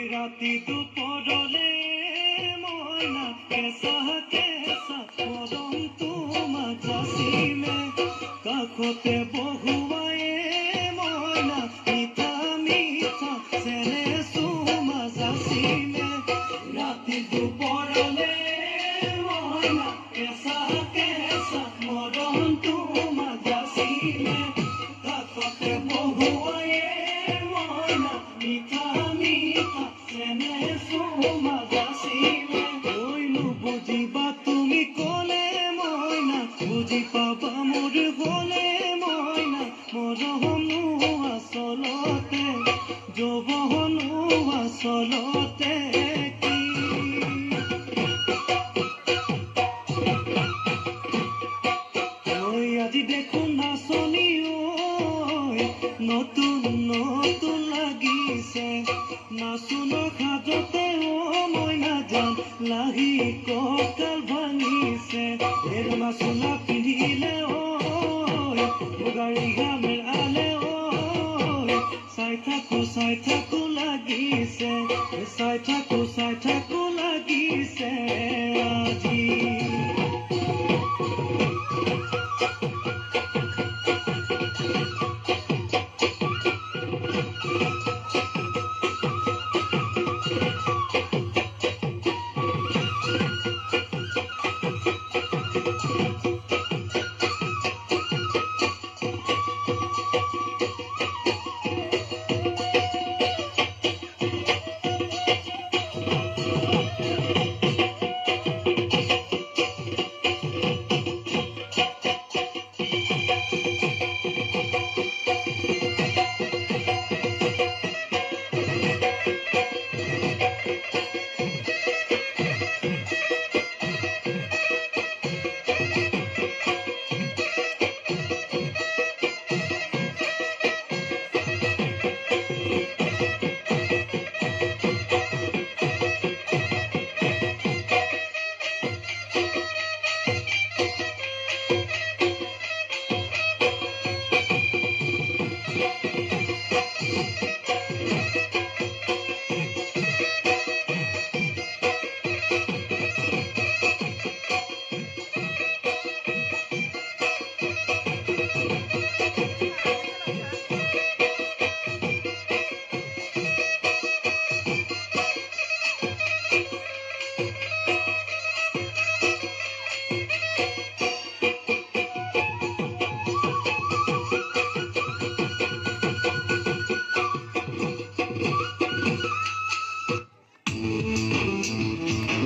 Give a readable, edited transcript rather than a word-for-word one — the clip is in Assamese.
ৰাতি দুপৰলে মইনা কেঁচা কেঁচা পৰমটো মাজাচিলে কাষতে বহুৱাই মইনা মিঠা মিঠা চেনে চুমাজাচিলে ৰাতি দুপৰলে মইনা কেঁচা কেঁচা পৰমটো মাজাচিলে কাষতে বহুৱাই মইনা মিঠা বুজিবা তুমি কলে মইনা বুজি পাবা মোৰ হলে মইনা মৰমনো আচলতে যৌৱনো আচলতে আজি দেখোন নাচনি নতুন নতুন লাগিছে নাচোন সাজতে মইনা যান লাহি কঁকাল ভাঙিছে মাচোলা পিন্ধিলে গাড়ী গামেৰ আলে চাই থাকো লাগিছে চাই থাকো লাগিছে আজি